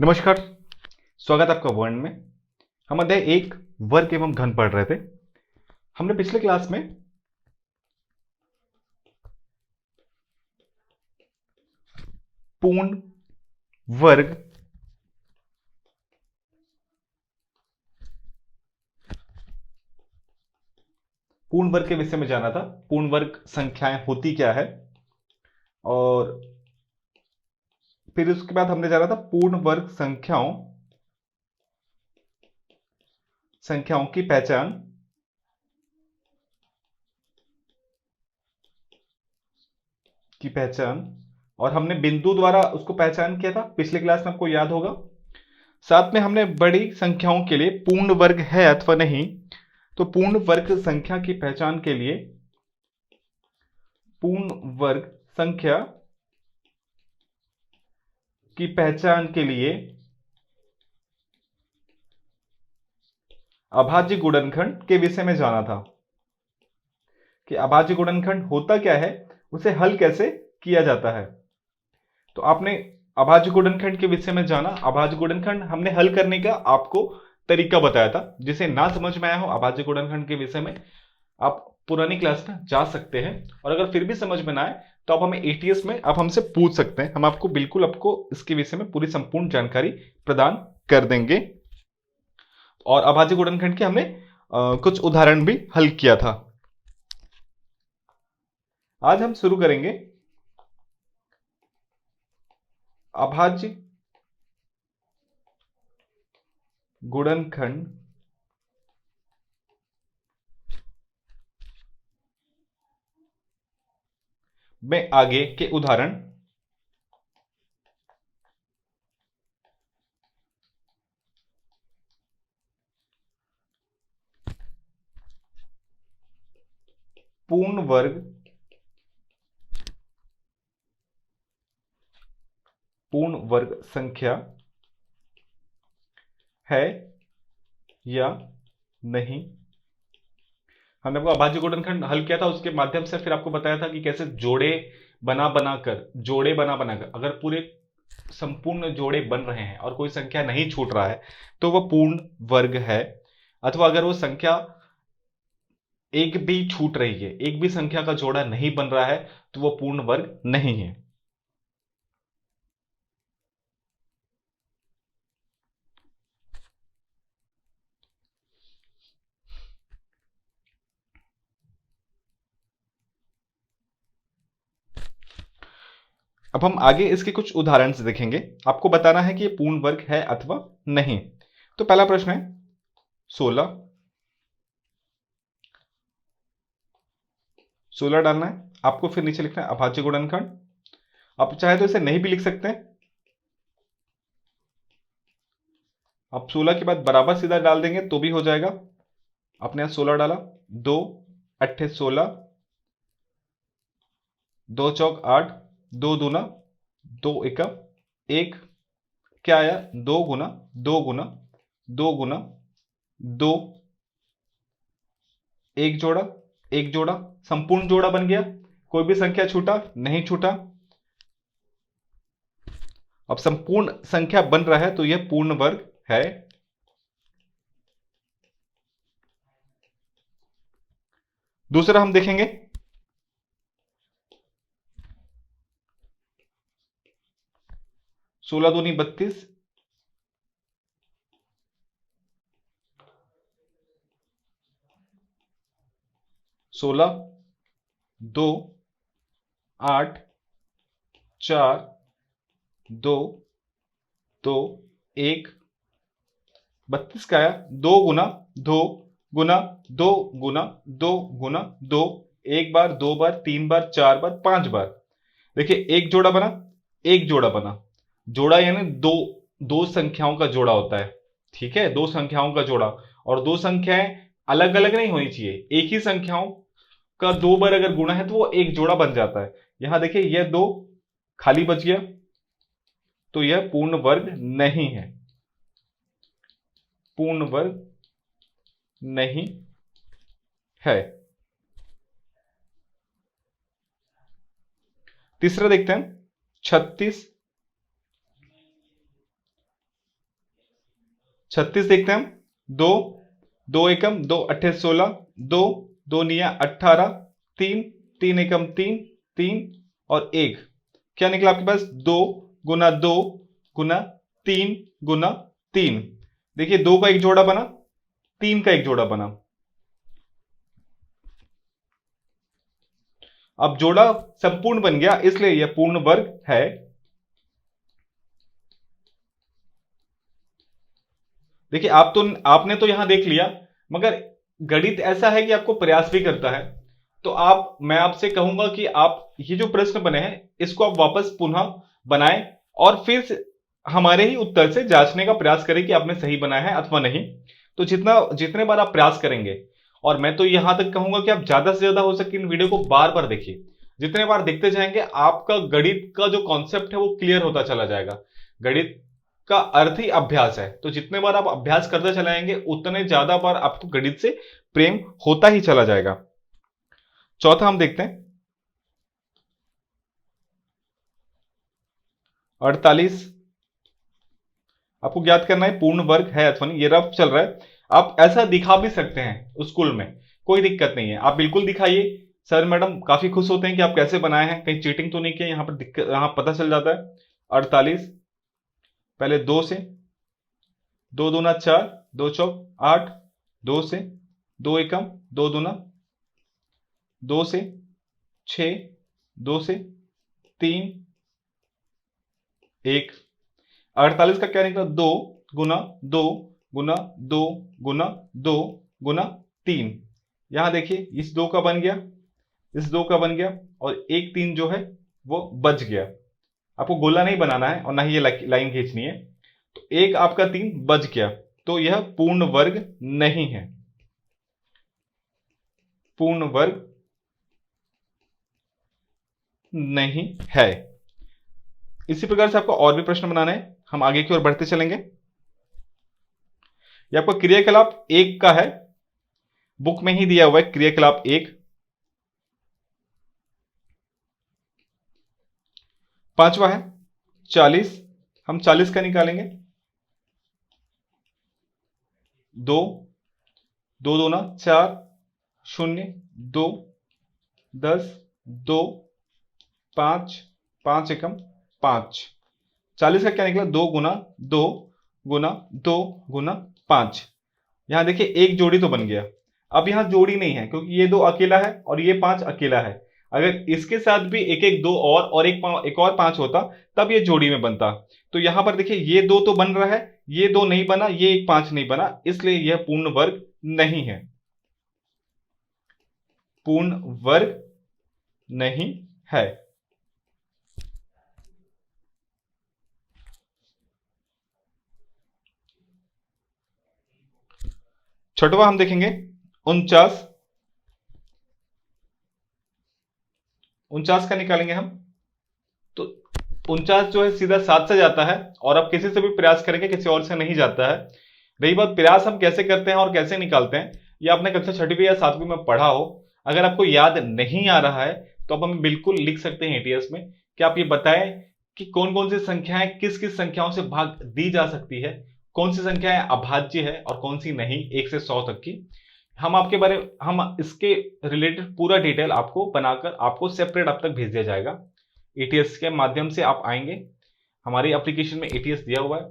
नमस्कार। स्वागत है आपका वर्ण में। हम अध्याय 1 वर्ग एवं घन पढ़ रहे थे। हमने पिछले क्लास में पूर्ण वर्ग के विषय में जाना था। पूर्ण वर्ग संख्याएं होती क्या है, और फिर उसके बाद हमने जाना था पूर्ण वर्ग संख्याओं की पहचान और हमने बिंदु द्वारा उसको पहचान किया था पिछले क्लास में, आपको याद होगा। साथ में हमने बड़ी संख्याओं के लिए पूर्ण वर्ग है अथवा नहीं, तो पूर्ण वर्ग संख्या की पहचान के लिए पूर्ण वर्ग संख्या की पहचान के लिए अभाज्य गुणनखंड के विषय में जाना था कि अभाज्य गुणनखंड होता क्या है, उसे हल कैसे किया जाता है। तो आपने अभाज्य गुणनखंड के विषय में जाना। अभाज्य गुणनखंड हमने हल करने का आपको तरीका बताया था। जिसे ना समझ में आया हो अभाज्य गुणनखंड के विषय में, आप पुरानी क्लास में जा सकते हैं। और अगर फिर भी समझ में ना आए तो आप हमें एटीएस में आप हमसे पूछ सकते हैं। हम आपको इसके विषय में पूरी संपूर्ण जानकारी प्रदान कर देंगे। और अभाज्य गुणनखंड के हमने कुछ उदाहरण भी हल किया था। आज हम शुरू करेंगे अभाज्य गुणनखंड में आगे के उदाहरण। पूर्ण वर्ग संख्या है या नहीं। हमने आपको अभाज्य गुणनखंड हल किया था, उसके माध्यम से फिर आपको बताया था कि कैसे जोड़े बना बनाकर अगर पूरे संपूर्ण जोड़े बन रहे हैं और कोई संख्या नहीं छूट रहा है तो वह पूर्ण वर्ग है। अथवा अगर वो संख्या एक भी छूट रही है, एक भी संख्या का जोड़ा नहीं बन रहा है, तो वह पूर्ण वर्ग नहीं है। अब हम आगे इसके कुछ उदाहरण से देखेंगे। आपको बताना है कि ये पूर्ण वर्ग है अथवा नहीं। तो पहला प्रश्न है 16 डालना है आपको, फिर नीचे लिखना है अभाज्य गुणनखंड। आप चाहे तो इसे नहीं भी लिख सकते हैं। आप 16 के बाद बराबर सीधा डाल देंगे तो भी हो जाएगा। आपने यहां 16 डाला, 2 अट्ठे 16, 2 चौक 8, 2 दूना 2 एकम 1, क्या आया 2 गुना 2 गुना 2 गुना 2, एक जोड़ा संपूर्ण जोड़ा बन गया। कोई भी संख्या छूटा नहीं छूटा। अब संपूर्ण संख्या बन रहा है तो यह पूर्ण वर्ग है। दूसरा हम देखेंगे 16 दूनी 32, 16 2 8 4 2 2 1, 32 का आया 2 गुना 2 गुना 2 गुना 2 गुना 2, एक बार, दो बार, तीन बार, चार बार, पांच बार। देखिए एक जोड़ा बना, एक जोड़ा बना। जोड़ा यानी दो दो संख्याओं का जोड़ा होता है। ठीक है, दो संख्याओं का जोड़ा। और दो संख्याएं अलग अलग नहीं होनी चाहिए, एक ही संख्याओं का दो बार अगर गुणा है तो वो एक जोड़ा बन जाता है। यहां देखिए यह दो खाली बच गया, तो यह पूर्ण वर्ग नहीं है, पूर्ण वर्ग नहीं है। तीसरा देखते हैं 36 36 देखते हैं हम। दो, दो एकम, दो अट्ठे 16, दो, दो निया 18, तीन, तीन एकम तीन, तीन और एक। क्या निकला आपके पास? 2 गुना 3 देखिए, 2 का एक जोड़ा बना, 3 का एक जोड़ा बना। अब जोड़ा संपूर्ण बन गया, इसलिए यह पूर्ण वर्ग है। देखिए, आपने तो यहां देख लिया, मगर गणित ऐसा है कि आपको प्रयास भी करता है। तो मैं आपसे कहूंगा कि आप ये जो प्रश्न बने हैं इसको आप वापस पुनः बनाएं और फिर हमारे ही उत्तर से जांचने का प्रयास करें कि आपने सही बनाया है अथवा नहीं। तो जितने बार आप प्रयास करेंगे, और मैं तो यहां तक कहूंगा कि आप ज्यादा से ज्यादा हो सके इन वीडियो को बार बार देखिए। जितने बार देखते जाएंगे, आपका गणित का जो कॉन्सेप्ट है वो क्लियर होता चला जाएगा। गणित का अर्थ ही अभ्यास है, तो जितने बार आप अभ्यास करते चले जाएंगे उतने ज्यादा बार आपको गणित से प्रेम होता ही चला जाएगा। चौथा हम देखते हैं, 48। आपको ज्ञात करना है पूर्ण वर्ग है अथवा नहीं। ये रफ चल रहा है, आप ऐसा दिखा भी सकते हैं स्कूल में, कोई दिक्कत नहीं है, आप बिल्कुल दिखाइए। सर मैडम काफी खुश होते हैं कि आप कैसे बनाए हैं, कहीं चीटिंग तो नहीं किया, यहां पर दिक्कत यहां पता चल जाता है। 48 पहले 2 से, 2 दूना 4, 2 चौक 8, 2 से, 2 एकम, 2 दूना 2 से 6, 2 से 3, 1। 48 का क्या निकला? 2 गुना 2 गुना 2 गुना 2 गुना 3। यहां देखिए, इस 2 का बन गया, इस 2 का बन गया, और एक 3 जो है वो बच गया। आपको गोला नहीं बनाना है और ना ही ये लाइन खींचनी है। तो एक आपका 3 बच गया, तो यह पूर्ण वर्ग नहीं है, पूर्ण वर्ग नहीं है। इसी प्रकार से आपको और भी प्रश्न बनाने हैं, हम आगे की ओर बढ़ते चलेंगे। यह आपका क्रियाकलाप 1 का है, बुक में ही दिया हुआ है क्रियाकलाप 1। पांचवा है 40, हम 40 का निकालेंगे। 2, 2 दूना 4, 0, 2, 10, 2, 5, 5 एकम 5। 40 का क्या निकला? 2 गुना 2 गुना 2 गुना 5। यहां देखिए एक जोड़ी तो बन गया। अब यहां जोड़ी नहीं है क्योंकि ये 2 अकेला है और ये 5 अकेला है। अगर इसके साथ भी एक एक 2 और एक और 5 होता, तब ये जोड़ी में बनता। तो यहां पर देखिए, ये 2 तो बन रहा है, ये 2 नहीं बना, ये एक 5 नहीं बना, इसलिए यह पूर्ण वर्ग नहीं है, पूर्ण वर्ग नहीं है। छठवा हम देखेंगे 49। 49 का निकालेंगे हम, तो 49 जो है सीधा 7 से जाता है, और अब किसी से भी प्रयास करेंगे, किसी और से नहीं जाता है। रही बात प्रयास हम कैसे करते हैं और कैसे निकालते हैं, ये आपने कक्षा 6वीं या 7वीं में पढ़ा हो। अगर आपको याद नहीं आ रहा है तो आप हमें बिल्कुल लिख सकते हैं एटीएस में कि आप ये बताएं कि कौन कौन सी संख्याएं किस किस संख्याओं से भाग दी जा सकती है, कौन सी संख्याएं अभाज्य है और कौन सी नहीं, 1 से 100 तक की। हम इसके रिलेटेड पूरा डिटेल आपको बनाकर आपको सेपरेट अब तक भेज दिया जाएगा। एटीएस के माध्यम से आप आएंगे, हमारी एप्लीकेशन में एटीएस दिया हुआ है,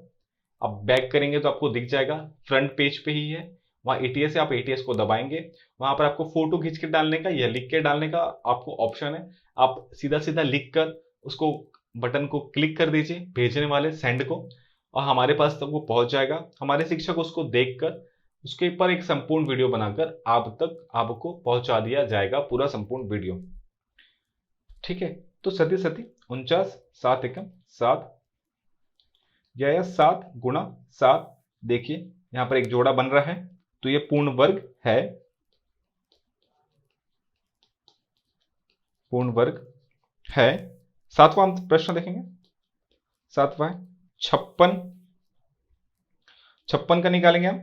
आप बैक करेंगे तो आपको दिख जाएगा, फ्रंट पेज पे ही है, वहां एटीएस है, आप एटीएस को दबाएंगे, वहां पर आपको फोटो खींच के डालने का या लिख के डालने का आपको ऑप्शन है। आप सीधा सीधा लिख कर उसको बटन को क्लिक कर दीजिए, भेजने वाले सेंड को, और हमारे पास तक वो पहुंच जाएगा। हमारे शिक्षक उसको देखकर उसके ऊपर एक संपूर्ण वीडियो बनाकर आप तक आपको पहुंचा दिया जाएगा, पूरा संपूर्ण वीडियो। ठीक है, तो सती सती 49, 7 एकम 7, या 7 गुणा 7। देखिए यहां पर एक जोड़ा बन रहा है, तो ये पूर्ण वर्ग है, पूर्ण वर्ग है। 7वां हम प्रश्न देखेंगे। 7वां है 56। 56 का निकालेंगे हम,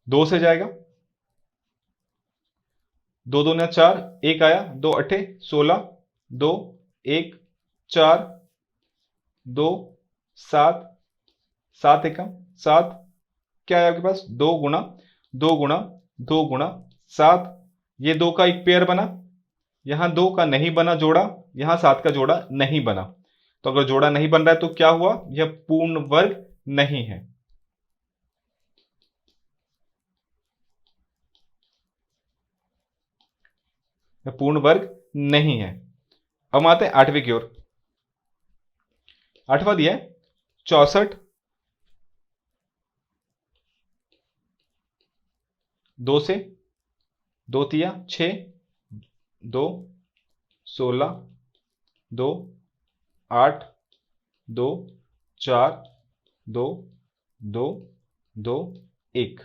2 से जाएगा, 2 दूना 4, 1 आया, 2 अठे 16, 2 1 4, 2 7, 7 एकम 7, क्या है आपके पास, 2 गुना 2 गुना 2 गुना 7, ये 2 का एक पेयर बना, यहां 2 का नहीं बना जोड़ा, यहां 7 का जोड़ा नहीं बना। तो अगर जोड़ा नहीं बन रहा है तो क्या हुआ, यह पूर्ण वर्ग नहीं है। यह पूर्ण वर्ग नहीं है। अब हम आते हैं 8वीं की ओर। 8वां दिया है 64, 2 से 2 तिया 6, 2 16, 2 8, 2 4, 2 2 2 1।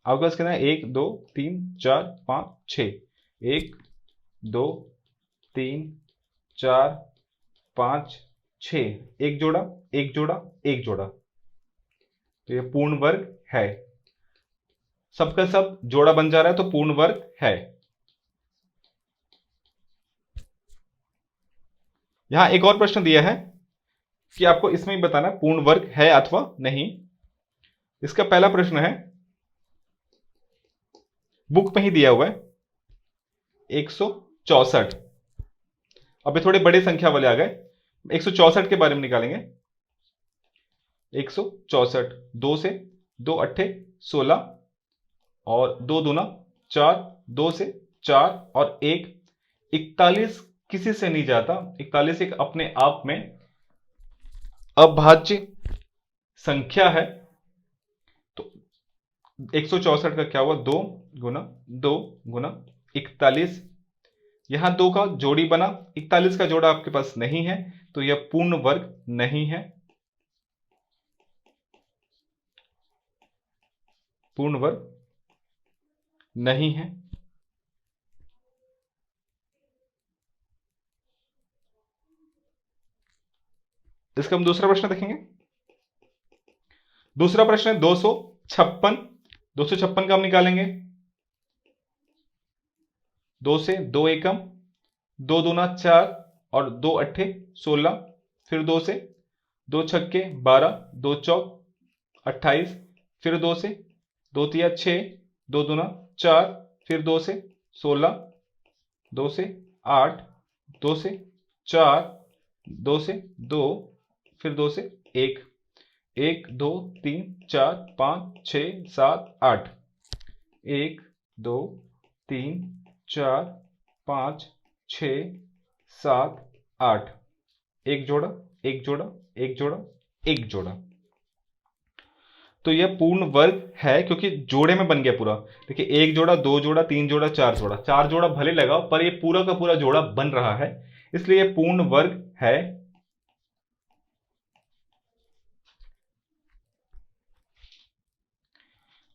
आपके पास कितना है, 1 2 3 4 5 6, 1 2 3 4 5 6, एक जोड़ा एक जोड़ा एक जोड़ा, तो यह पूर्ण वर्ग है। सबका सब जोड़ा बन जा रहा है तो पूर्ण वर्ग है। यहां एक और प्रश्न दिया है कि आपको इसमें ही बताना पूर्ण वर्ग है अथवा नहीं। इसका पहला प्रश्न है, बुक में ही दिया हुआ है 164। अभी थोड़े बड़े संख्या वाले आ गए, 164 के बारे में निकालेंगे। 164, 2 से 2 अट्ठे 16 और 2 दूना 4, 2 से 4 और 1, 41 किसी से नहीं जाता। 41 एक अपने आप में अभाज्य संख्या है। तो 164 का क्या हुआ, 2 गुना 2 गुना 41, यहां 2 का जोड़ी बना, 41 का जोड़ा आपके पास नहीं है तो यह पूर्ण वर्ग नहीं है। पूर्ण वर्ग नहीं है। इसका हम दूसरा प्रश्न देखेंगे। दूसरा प्रश्न है 256। 256 का हम निकालेंगे, 2 से 2 एकम, 2 दूना 4 और 2 अट्ठे 16, फिर 2 से 2 छक्के 12, 2 चौक 28, फिर 2 से 2 तिया 6, 2 दूना 4, फिर 2 से 16, 2 से 8, 2 से 4, 2 से 2, फिर 2 से 1, 1 2 3 4 5 6 7 8, 1 2 3 4 5 6 7 8, एक जोड़ा एक जोड़ा एक जोड़ा एक जोड़ा, तो यह पूर्ण वर्ग है क्योंकि जोड़े में बन गया पूरा। देखिए, एक जोड़ा, दो जोड़ा, तीन जोड़ा, चार जोड़ा, चार जोड़ा भले लगाओ पर यह पूरा का पूरा जोड़ा बन रहा है, इसलिए यह पूर्ण वर्ग है।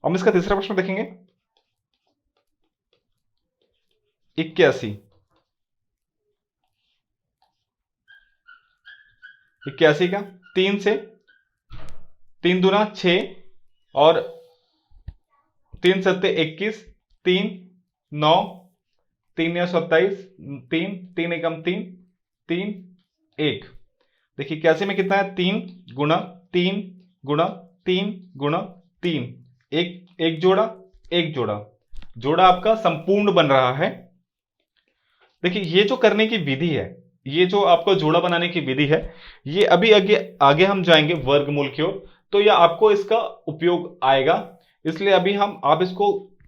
हम इसका तीसरा प्रश्न देखेंगे। 81। 81 का 3 से 3 दूना 6 और 3 सत्ते 21, 3 9, 3 या 27, 3 3 एकम 3 3 1। देखिए 81 में कितना है, 3 गुना 3 गुना 3 गुना 3, एक एक जोड़ा एक जोड़ा, जोड़ा आपका संपूर्ण बन रहा है। देखिए ये जो करने की विधि है, ये जो आपको जोड़ा बनाने की विधि है, ये अभी आगे आगे हम जाएंगे वर्गमूल की ओर, तो यह आपको इसका उपयोग आएगा। इसलिए अभी आप इसको,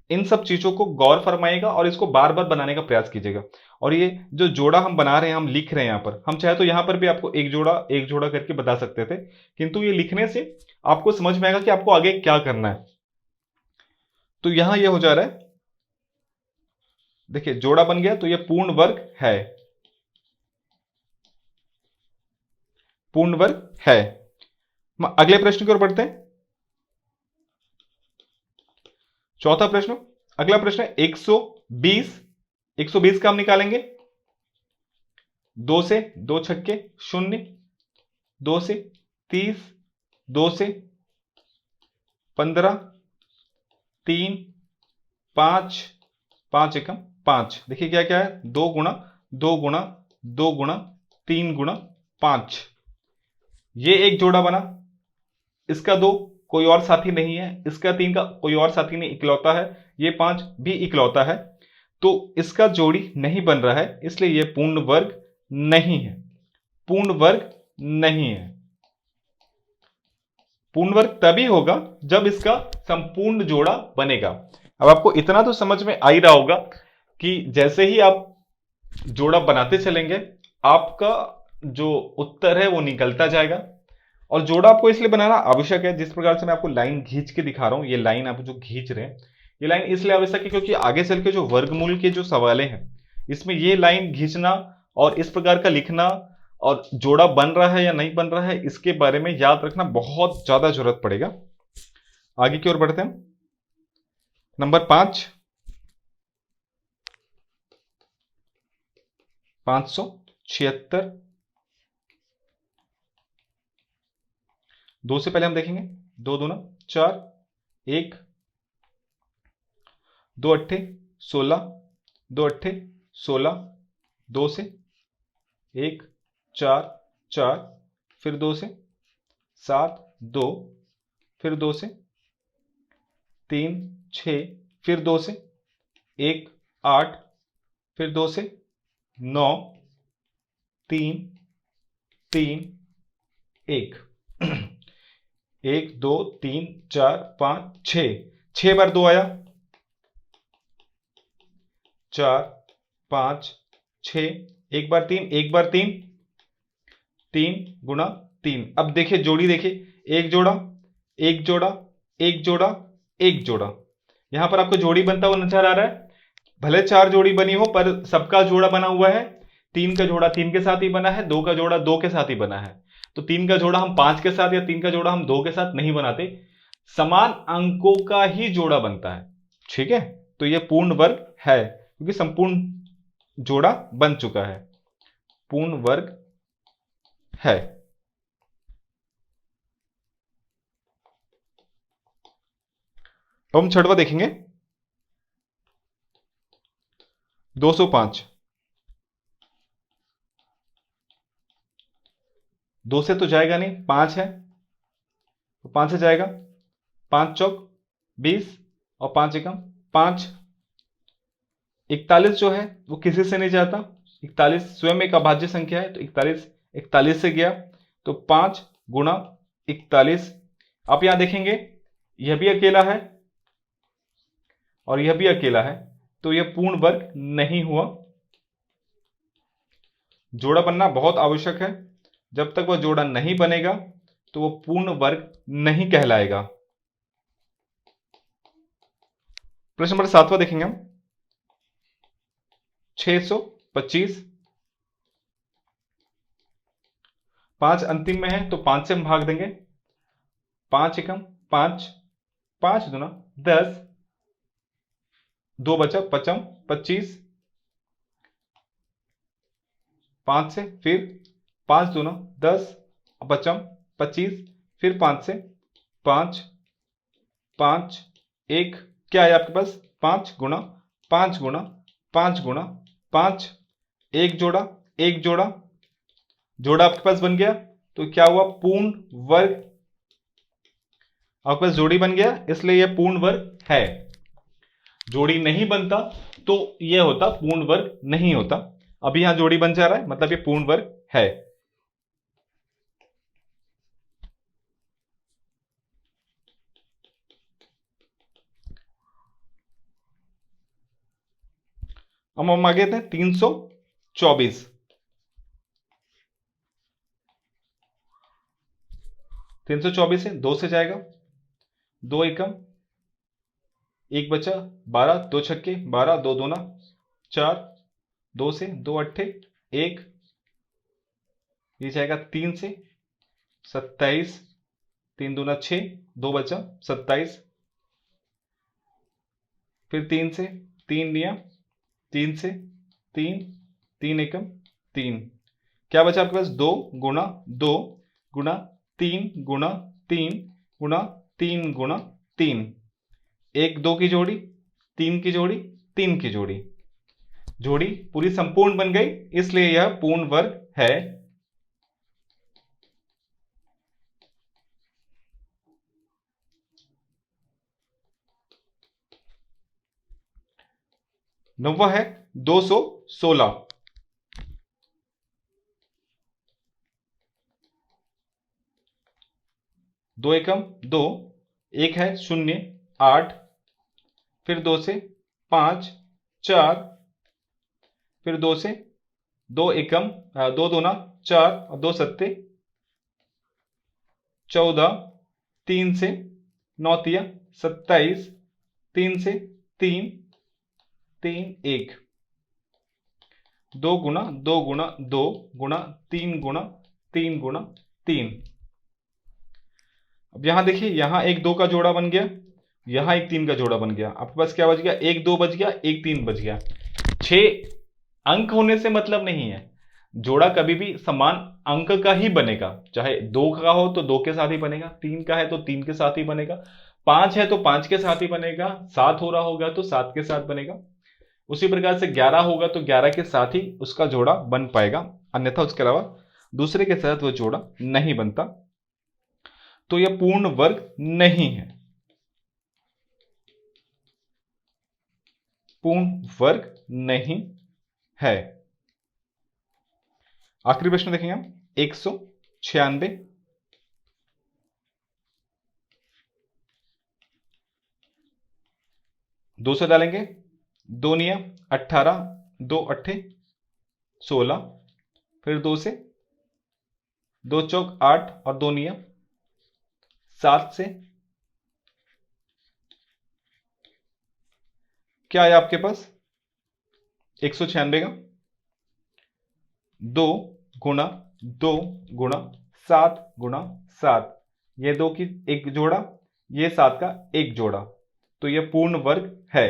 इन सब चीजों को गौर फरमाइएगा और इसको बार बार बनाने का प्रयास कीजिएगा। और ये जो जोड़ा हम बना रहे हैं, हम लिख रहे हैं यहां पर, हम चाहे तो यहां पर भी आपको एक जोड़ा करके बता सकते थे, किंतु ये लिखने से आपको समझ में आएगा कि आपको आगे क्या करना है। तो यहां ये हो जा रहा है, देखिए जोड़ा बन गया तो यह पूर्ण वर्ग है। पूर्ण वर्ग है। हम अगले प्रश्न की ओर बढ़ते हैं। चौथा प्रश्न, अगला प्रश्न है 120। 120 का हम निकालेंगे, 2 से 2 छक्के 0, 2 से 30, 2 से 15, 3 5 5 एकम 5। देखिए क्या क्या है, 2 गुना 2 गुना 2 गुना 3 गुना 5, ये एक जोड़ा बना, इसका 2 कोई और साथी नहीं है, इसका 3 का कोई और साथी नहीं, इकलौता है, ये 5 भी इकलौता है, तो इसका जोड़ी नहीं बन रहा है, इसलिए यह पूर्ण वर्ग नहीं है, पूर्ण वर्ग नहीं है। पूर्ण वर्ग तभी होगा जब इसका संपूर्ण जोड़ा बनेगा। अब आपको इतना तो समझ में आ ही रहा होगा कि जैसे ही आप जोड़ा बनाते चलेंगे आपका जो उत्तर है वो निकलता जाएगा। और जोड़ा आपको इसलिए बनाना आवश्यक है, जिस प्रकार से मैं आपको लाइन खींच के दिखा रहा हूं, ये लाइन आप जो खींच रहे हैं, ये लाइन इसलिए आवश्यक है क्योंकि आगे चल के जो वर्गमूल के जो सवाल हैं इसमें ये लाइन खींचना और इस प्रकार का लिखना और जोड़ा बन रहा है या नहीं बन रहा है इसके बारे में याद रखना बहुत ज्यादा जरूरत पड़ेगा। आगे की ओर बढ़ते हैं। नंबर 5, 576। 2 से पहले हम देखेंगे 2 दूना 4, 1, 2 अट्ठे 16, 2 अट्ठे 16, 2 से 1 4 4, फिर 2 से 7 2, फिर 2 से 3 6, फिर 2 से 1 8, फिर 2 से 9 3 3 1 1 2 3 4 5 6, 6 बार 2 आया, 4 5 6, एक बार 3, एक बार 3, 3 गुणा 3। अब देखिए जोड़ी, देखिए एक जोड़ा एक जोड़ा एक जोड़ा एक जोड़ा, यहां पर आपको जोड़ी बनता हुआ नजर आ रहा है। भले 4 जोड़ी बनी हो पर सबका जोड़ा बना हुआ है। 3 का जोड़ा 3 के साथ ही बना है, 2 का जोड़ा 2 के साथ ही बना है। तो 3 का जोड़ा हम 5 के साथ या 3 का जोड़ा हम 2 के साथ नहीं बनाते, समान अंकों का ही जोड़ा बनता है। ठीक है, तो यह पूर्ण वर्ग है क्योंकि संपूर्ण जोड़ा बन चुका है, पूर्ण वर्ग है। अब हम छठवां देखेंगे 205। 2 से तो जाएगा नहीं, 5 है तो 5 से जाएगा, 5 चौक 20 और 5 एकम 5। 41 जो है वो किसी से नहीं जाता, 41 स्वयं एक अभाज्य संख्या है, तो 41 41 से गया, तो 5 गुणा 41। आप यहां देखेंगे यह भी अकेला है और यह भी अकेला है, तो यह पूर्ण वर्ग नहीं हुआ। जोड़ा बनना बहुत आवश्यक है, जब तक वह जोड़ा नहीं बनेगा तो वह पूर्ण वर्ग नहीं कहलाएगा। प्रश्न नंबर 7वां देखेंगे हम 625। 5 अंतिम में है तो 5 से हम भाग देंगे, 5 एकम 5, 5 दूना 10, 2 बचा 5 25, 5 से फिर 5 दूना 10, बचा 25, फिर 5 से 5 5 1, क्या है आपके पास 5 गुणा 5 गुणा 5 गुणा 5, एक जोड़ा एक जोड़ा, जोड़ा आपके पास बन गया, तो क्या हुआ पूर्ण वर्ग, आपके पास जोड़ी बन गया, इसलिए यह पूर्ण वर्ग है। जोड़ी नहीं बनता तो यह होता पूर्ण वर्ग नहीं होता। अभी यहां जोड़ी बन जा रहा है मतलब यह पूर्ण वर्ग है। अब हम आगे थे 324। 324 है, 2 से जाएगा, 2 एकम 1 बचा 12, 2 छक्के 12, 2 दूना 4, 2 से 2 अट्ठे 1, ये जाएगा 3 से 27, 3 दूना 6, 2 बचा 27, फिर 3 से 3 लिया, 3 से 3, 3 एकम 3, क्या बचा आपके पास 2 गुणा 2 गुणा 3 गुणा 3 गुणा 3 गुणा 3, 1 2 की जोड़ी, 3 की जोड़ी, 3 की जोड़ी, जोड़ी पूरी संपूर्ण बन गई, इसलिए यह पूर्ण वर्ग है। 9वां है 216। 2 एकम 2, एक है 0 8, फिर 2 से 5 4, फिर 2 से 2 एकम 2 दूना 4 और 2 सत्ते 14, 3 से 9 तिया 27, 3 से 3 3 1, 2 गुना 2 गुना 2 गुना 3 गुना 3 गुना 3। अब यहां देखिए, यहां एक 2 का जोड़ा बन गया, यहां एक 3 का जोड़ा बन गया। आपके पास क्या बच गया? एक 2 बच गया, एक 3 बच गया। 6 अंक होने से मतलब नहीं है, जोड़ा कभी भी समान अंक का ही बनेगा। चाहे 2 का हो तो 2 के साथ ही बनेगा, 3 का है तो 3 के साथ ही बनेगा, 5 है तो 5 के साथ ही बनेगा, 7 हो रहा होगा तो 7 के साथ बनेगा। उसी प्रकार से 11 होगा तो 11 के साथ ही उसका जोड़ा बन पाएगा, अन्यथा उसके अलावा दूसरे के साथ वो जोड़ा नहीं बनता। तो यह पूर्ण वर्ग नहीं है, पूर्ण वर्ग नहीं है। आखिरी प्रश्न देखेंगे हम, 196। 200 डालेंगे, 2 निया 18, 2 अट्ठे 16, फिर 2 से 2 चौक 8 और 2 निया 7 से क्या आया आपके पास? 196 का 2 गुना 2 गुना 7 गुना 7, ये 2 की एक जोड़ा, ये 7 का एक जोड़ा, तो यह पूर्ण वर्ग है।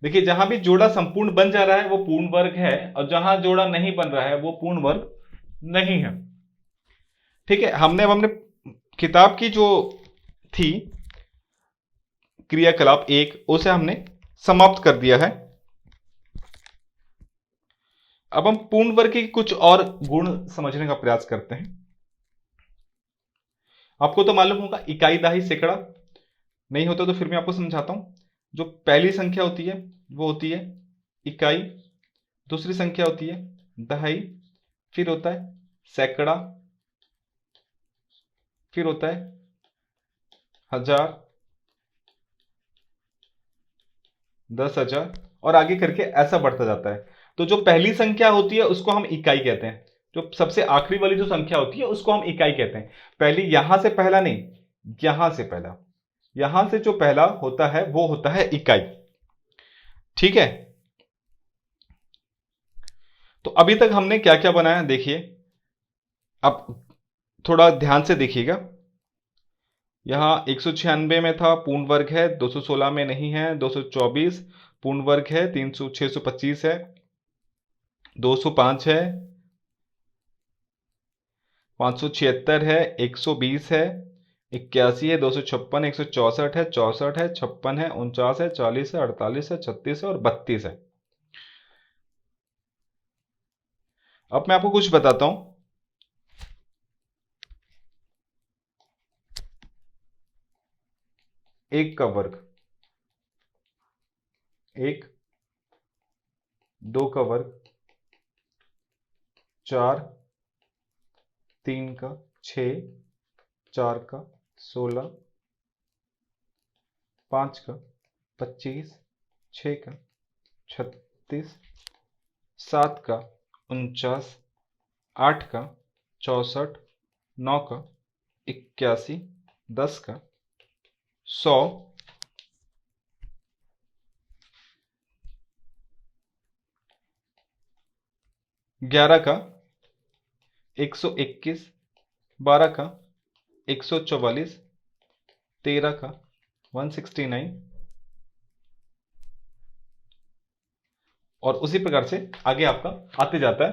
देखिए, जहां भी जोड़ा संपूर्ण बन जा रहा है वो पूर्ण वर्ग है, और जहां जोड़ा नहीं बन रहा है वो पूर्ण वर्ग नहीं है। ठीक है, हमने किताब की जो थी क्रियाकलाप 1, उसे हमने समाप्त कर दिया है। अब हम पूर्ण वर्ग के कुछ और गुण समझने का प्रयास करते हैं। आपको तो मालूम होगा इकाई, दहाई, सैकड़ा, नहीं होता तो फिर मैं आपको समझाता हूं। जो पहली संख्या होती है वो होती है इकाई, दूसरी संख्या होती है दहाई, फिर होता है सैकड़ा, फिर होता है हजार, 10,000 और आगे करके ऐसा बढ़ता जाता है। तो जो पहली संख्या होती है उसको हम इकाई कहते हैं, जो सबसे आखिरी वाली जो संख्या होती है उसको हम इकाई कहते हैं। पहली, यहां से पहला नहीं, यहां से पहला, यहां से जो पहला होता है वो होता है इकाई। ठीक है, तो अभी तक हमने क्या क्या बनाया देखिए, अब थोड़ा ध्यान से देखिएगा। यहां 196 में था, पूर्ण वर्ग है, 216 में नहीं है, 224 पूर्ण वर्ग है, 625 है, 205 है, 576 है, 120 है, 81 है, 256, 164 है, 64 है, 56 है, 49 है, 40 है, 48 है, 36 है और 32 है। अब मैं आपको कुछ बताता हूं। एक का वर्ग, एक, 2 का वर्ग 4, 3 का 6, 4 का 16, 5 का 25, 6 का 36, 7 का 49, 8 का 64, 9 का 81, 10 का 100, 11 का 121, 12 का 144, 13 का 169 और उसी प्रकार से आगे आपका आते जाता है।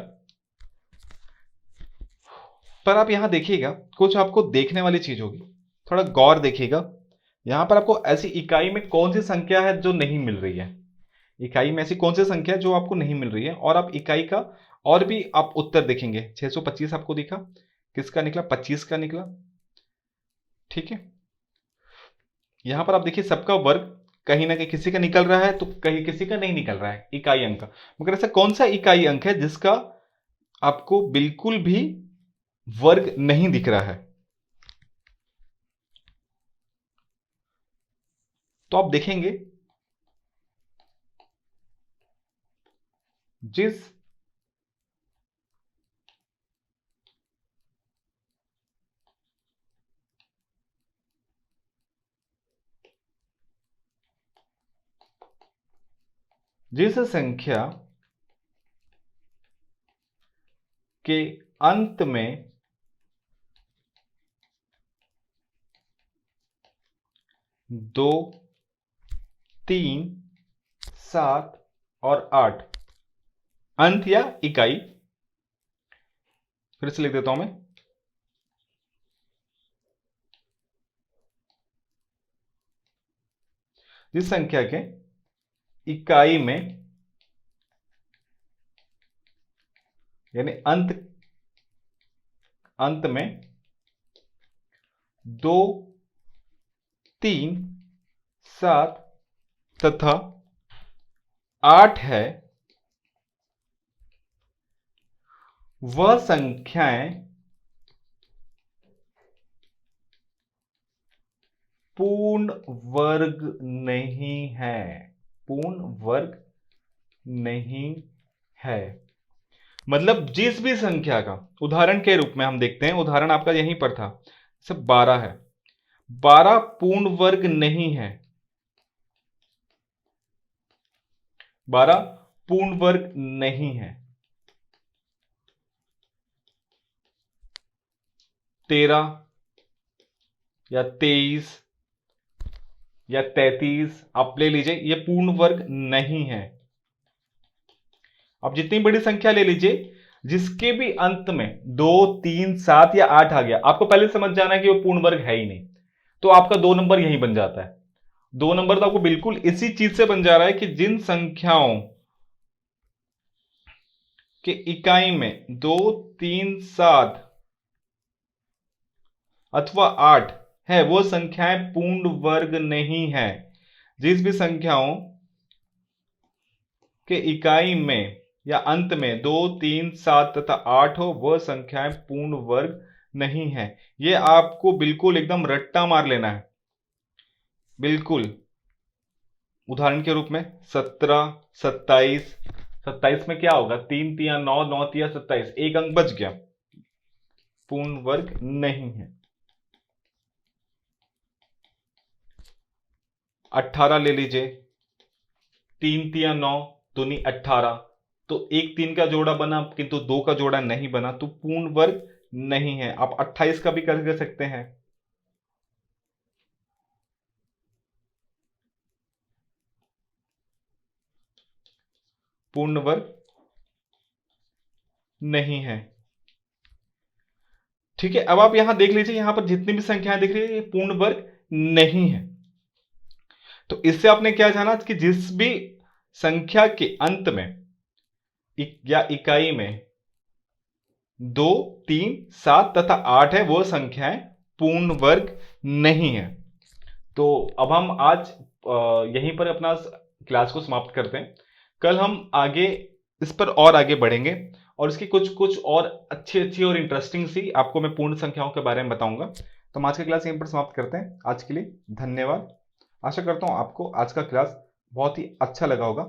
पर आप यहां देखिएगा, कुछ आपको देखने वाली चीज होगी, थोड़ा गौर देखिएगा। यहां पर आपको ऐसी इकाई में कौन सी संख्या है जो नहीं मिल रही है, इकाई में ऐसी कौन सी संख्या है जो आपको नहीं मिल रही है, और आप इकाई का और भी आप उत्तर देखेंगे। 625 आपको दिखा, किसका निकला? 25 का निकला। ठीक है, यहां पर आप देखिए सबका वर्ग कहीं ना कहीं किसी का निकल रहा है तो कहीं किसी का नहीं निकल रहा है इकाई अंक का, मगर ऐसा कौन सा इकाई अंक है जिसका आपको बिल्कुल भी वर्ग नहीं दिख रहा है? तो आप देखेंगे जिस जिस संख्या के अंत में 2, 3, 7 और 8 अंत या इकाई, फिर से लिख देता हूं मैं, जिस संख्या के इकाई में यानी अंत में 2, 3, 7 तथा 8 है, वह संख्याएं पूर्ण वर्ग नहीं है। पूर्ण वर्ग नहीं है मतलब जिस भी संख्या का, उदाहरण के रूप में हम देखते हैं, उदाहरण आपका यहीं पर था, सब 12 है, 12 पूर्ण वर्ग नहीं है, 12 पूर्ण वर्ग नहीं है। 13 या 23 या 33 आप ले लीजिए, ये पूर्ण वर्ग नहीं है। आप जितनी बड़ी संख्या ले लीजिए जिसके भी अंत में 2, 3, 7 या 8 आ गया, आपको पहले समझ जाना है कि वो पूर्ण वर्ग है ही नहीं, तो आपका 2 नंबर यहीं बन जाता है। 2 नंबर तो आपको बिल्कुल इसी चीज से बन जा रहा है कि जिन संख्याओं के इकाई में 2, 3, 7 अथवा 8 है, वो संख्याएं पूर्ण वर्ग नहीं है। जिस भी संख्याओं के इकाई में या अंत में 2, 3, 7 तथा 8 हो, वह संख्याएं पूर्ण वर्ग नहीं है। यह आपको बिल्कुल एकदम रट्टा मार लेना है, बिल्कुल। उदाहरण के रूप में 17, 27, 27 में क्या होगा, 3 तिया 9, 9 तिया 27, एक अंक बच गया, पूर्ण वर्ग नहीं है। 18 ले लीजिए, 3 तिया 9 दूनी 18, तो एक 3 का जोड़ा बना किंतु 2 का जोड़ा नहीं बना, तो पूर्ण वर्ग नहीं है। आप 28 का भी कर सकते हैं, पूर्ण वर्ग नहीं है। ठीक है, अब आप यहां देख लीजिए, यहां पर जितनी भी संख्याएं दिख रही है ये पूर्ण वर्ग नहीं है। तो इससे आपने क्या जाना कि जिस भी संख्या के अंत में या इकाई में 2, 3, 7 तथा 8 है, वो संख्याएं पूर्ण वर्ग नहीं है। तो अब हम आज यहीं पर अपना क्लास को समाप्त करते हैं। कल हम आगे इस पर और आगे बढ़ेंगे और इसकी कुछ कुछ और अच्छी अच्छी और इंटरेस्टिंग सी आपको मैं पूर्ण संख्याओं के बारे में बताऊंगा। तो हम आज की क्लास यहीं पर समाप्त करते हैं। आज के लिए धन्यवाद। आशा करता हूं आपको आज का क्लास बहुत ही अच्छा लगा होगा।